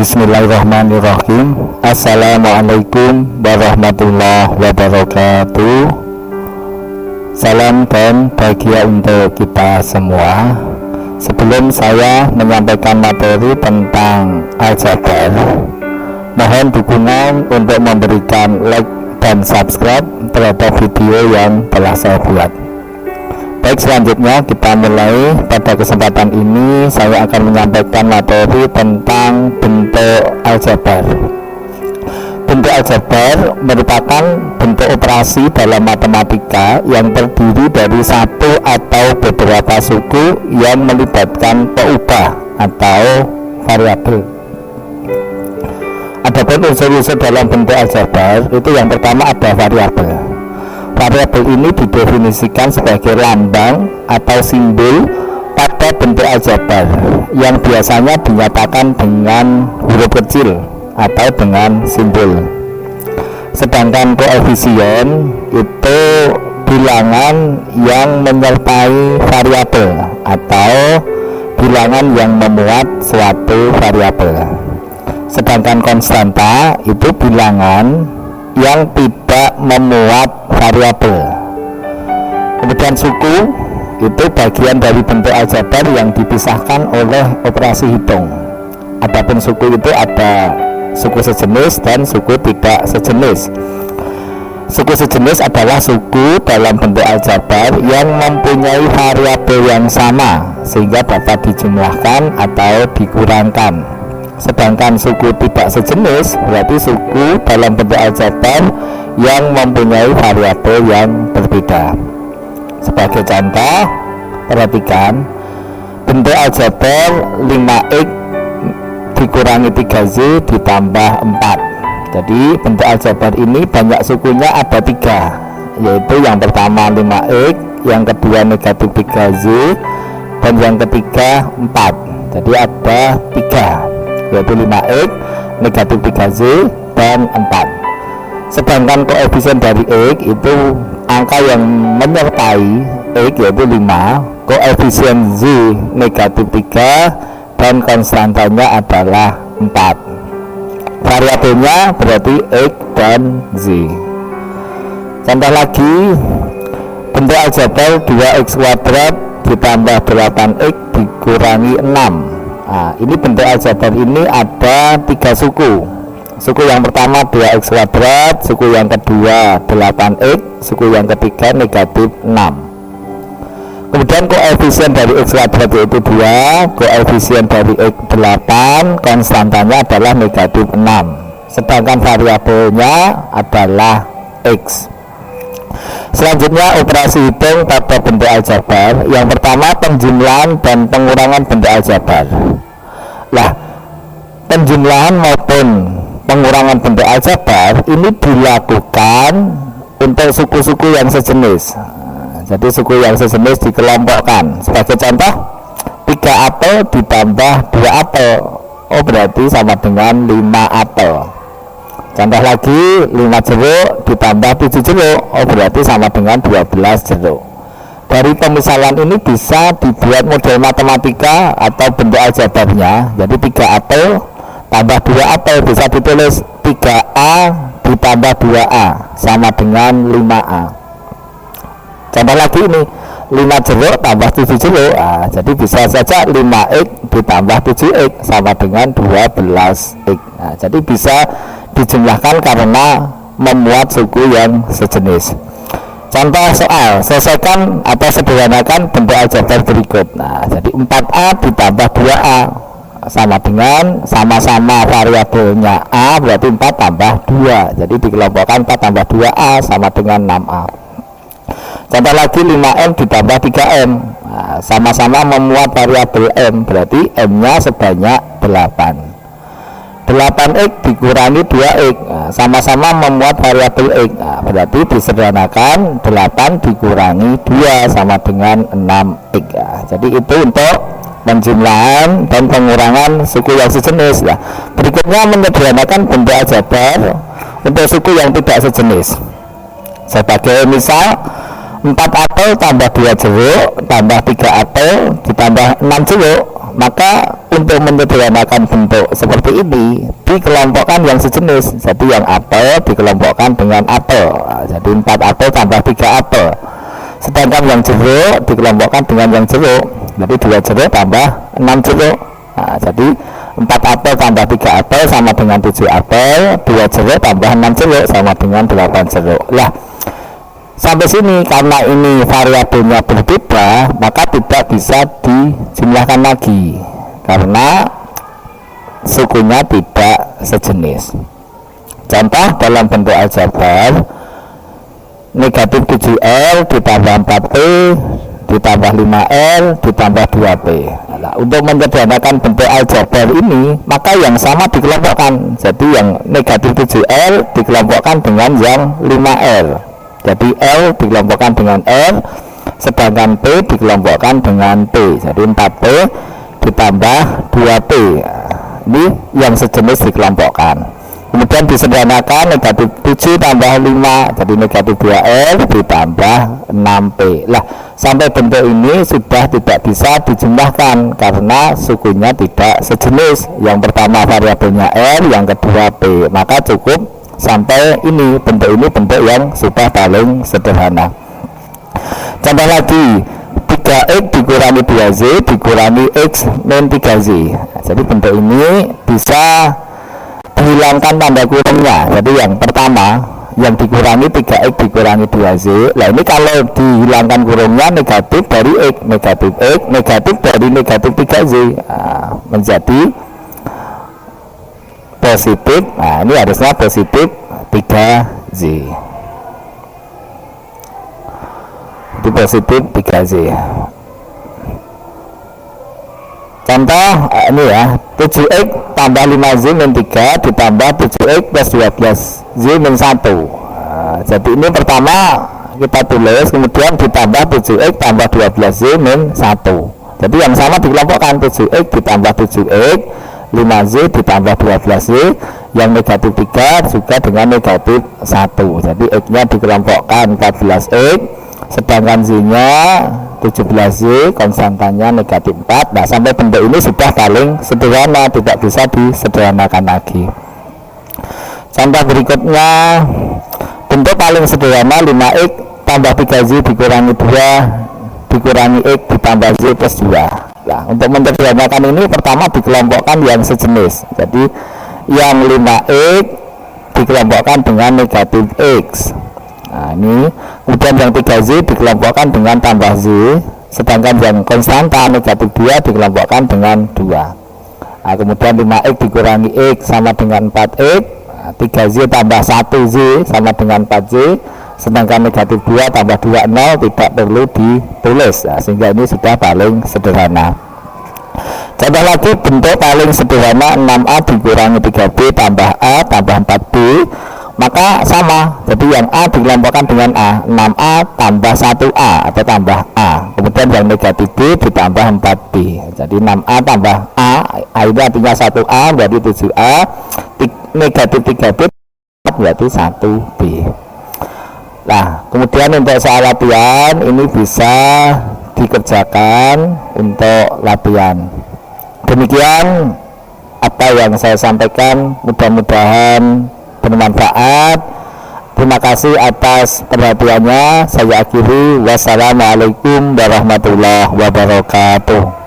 Bismillahirrahmanirrahim. Assalamualaikum warahmatullahi wabarakatuh. Salam dan bahagia untuk kita semua. Sebelum saya menyampaikan materi tentang aljabar, mohon dukungan untuk memberikan like dan subscribe terhadap video yang telah saya buat. Baik, selanjutnya kita mulai. Pada kesempatan ini saya akan menyampaikan materi tentang bentuk aljabar. Bentuk aljabar merupakan bentuk operasi dalam matematika yang terdiri dari satu atau beberapa suku yang melibatkan peubah atau variabel. Adapun unsur-unsur dalam bentuk aljabar itu yang pertama ada variabel. Variabel ini didefinisikan sebagai lambang atau simbol pada bentuk aljabar yang biasanya dinyatakan dengan huruf kecil atau dengan simbol. Sedangkan koefisien itu bilangan yang menyertai variabel atau bilangan yang memuat suatu variabel. Sedangkan konstanta itu bilangan yang tidak memuat variabel. Kemudian suku itu bagian dari bentuk aljabar yang dipisahkan oleh operasi hitung. Adapun suku itu ada suku sejenis dan suku tidak sejenis. Suku sejenis adalah suku dalam bentuk aljabar yang mempunyai variabel yang sama sehingga dapat dijumlahkan atau dikurangkan. Sedangkan suku tidak sejenis berarti suku dalam bentuk aljabar yang mempunyai variabel yang berbeda. Sebagai contoh, perhatikan bentuk aljabar 5x dikurangi 3z ditambah 4. Jadi bentuk aljabar ini banyak sukunya ada 3, yaitu yang pertama 5x, yang kedua negatif 3z, dan yang ketiga 4. Jadi ada 3, yaitu 5x, negatif 3z, dan 4. Sedangkan koefisien dari x itu angka yang menyertai x yaitu 5, koefisien z negatif 3, dan konstantanya adalah 4. Variabelnya berarti x dan z. Contoh lagi, bentuk aljabar 2x kuadrat ditambah 8x dikurangi 6. Nah, ini bentuk aljabar ini ada 3 suku. Suku yang pertama 2x kuadrat, suku yang kedua 8x, suku yang ketiga negatif 6. Kemudian koefisien dari x kuadrat yaitu 2, koefisien dari x 8, konstantanya adalah negatif 6. Sedangkan variabelnya adalah x. Selanjutnya operasi hitung pada bentuk aljabar. Yang pertama penjumlahan dan pengurangan bentuk aljabar. Lah, penjumlahan maupun pengurangan bentuk aljabar ini dilakukan untuk suku-suku yang sejenis. Jadi suku yang sejenis dikelompokkan. Sebagai contoh, 3 apel ditambah 2 apel, oh berarti sama dengan 5 apel. Contoh lagi, 5 jeruk ditambah 7 jeruk, oh berarti sama dengan 12 jeruk. Dari pemisalan ini bisa dibuat model matematika atau bentuk aljabarnya. Jadi 3 apel tambah 2 apel bisa ditulis 3a ditambah 2a sama dengan 5a. Contoh lagi ini, 5 jeruk tambah 7 jeruk, jadi bisa saja 5x ditambah 7x sama dengan 12x. Jadi bisa dijumlahkan karena memuat suku yang sejenis. Contoh soal, selesaikan atau sederhanakan bentuk aljabar berikut. Jadi 4a ditambah 2a sama dengan sama-sama variabelnya a berarti 4 tambah 2. Jadi dikelompokkan 4 tambah 2a sama dengan 6a. Contoh lagi 5m ditambah 3m, sama-sama memuat variabel m berarti m-nya sebanyak 8. 8x dikurangi 2x, sama-sama memuat variabel x, berarti disederhanakan 8 dikurangi 2 sama dengan 6x. Jadi itu untuk penjumlahan dan pengurangan suku yang sejenis. Berikutnya menyederhanakan bentuk aljabar untuk suku yang tidak sejenis. Sebagai misal 4 apel tambah 2 jeruk tambah 3 apel ditambah 6 jeruk, maka untuk untuk menyederhanakan bentuk seperti ini dikelompokkan yang sejenis. Jadi yang apel dikelompokkan dengan apel. Nah, jadi 4 apel tambah 3 apel. Sedangkan yang jeruk dikelompokkan dengan yang jeruk. Jadi 2 jeruk tambah 6 jeruk. Nah, jadi 4 apel tambah 3 apel sama dengan 7 apel. 2 jeruk tambah 6 jeruk sama dengan 8 jeruk. Lah, sampai sini karena ini variabelnya berbeda, maka tidak bisa dijumlahkan lagi karena sukunya tidak sejenis. Contoh dalam bentuk aljabar, negatif 7L ditambah 4P ditambah 5L ditambah 2P. Nah, untuk menyederhanakan bentuk aljabar ini, maka yang sama dikelompokkan. Jadi yang negatif 7L dikelompokkan dengan yang 5L. Jadi L dikelompokkan dengan L, sedangkan P dikelompokkan dengan P. Jadi 4P ditambah 2P. Ini yang sejenis dikelompokkan. Kemudian disederhanakan negatif 7 tambah 5, jadi negatif 2L ditambah 6P. Lah, sampai bentuk ini sudah tidak bisa dijumlahkan karena sukunya tidak sejenis. Yang pertama variabelnya L, yang kedua P. Maka cukup sampai ini, bentuk yang sudah paling sederhana. Contoh lagi, 3X dikurangi 2Z dikurangi X min 3Z. Jadi bentuk ini bisa dihilangkan tanda kurungnya. Jadi yang pertama yang dikurangi 3X dikurangi 2Z. Nah, ini kalau dihilangkan kurungnya negatif dari X, negatif dari negatif 3Z. Nah, menjadi positif. Nah, ini harusnya positif 3Z. Itu positif 3Z. Contoh ini ya, 7X tambah 5Z min 3 ditambah 7X plus 12Z min 1. Nah, jadi ini pertama kita tulis, kemudian ditambah 7X tambah 12Z min 1. Jadi yang sama dikelompokkan, 7X ditambah 7X, 5Z ditambah 12Z, yang negatif 3 juga dengan negatif 1. Jadi X nya dikelompokkan 14X, sedangkan Z nya 17Z, konstantannya negatif 4. Nah, sampai bentuk ini sudah paling sederhana, tidak bisa disederhanakan lagi. Contoh berikutnya, bentuk paling sederhana 5X tambah 3Z dikurangi 2 dikurangi X ditambah Z plus 2. Nah, untuk menyederhanakan ini pertama dikelompokkan yang sejenis. Jadi yang 5X dikelompokkan dengan negatif X. Nah, ini kemudian yang 3Z dikelompokkan dengan tambah Z, sedangkan yang konstanta negatif 2 dikelompokkan dengan 2. Nah, kemudian 5X dikurangi X sama dengan 4X, nah, 3Z tambah 1Z sama dengan 4Z, sedangkan negatif 2 tambah 2 0, tidak perlu ditulis. Nah, sehingga ini sudah paling sederhana. Contoh lagi, bentuk paling sederhana 6A dikurangi 3B tambah A tambah 4B, maka sama. Jadi yang A dikelompokkan dengan A, 6A tambah 1A atau tambah A, kemudian yang negatif B ditambah 4B. Jadi 6A tambah A, ini artinya 1A berarti 7A, negatif 3B berarti 1B. Nah, kemudian untuk soal latihan ini bisa dikerjakan untuk latihan. Demikian apa yang saya sampaikan, mudah-mudahan bermanfaat. Terima kasih atas perhatiannya. Saya akhiri. Wassalamualaikum warahmatullahi wabarakatuh.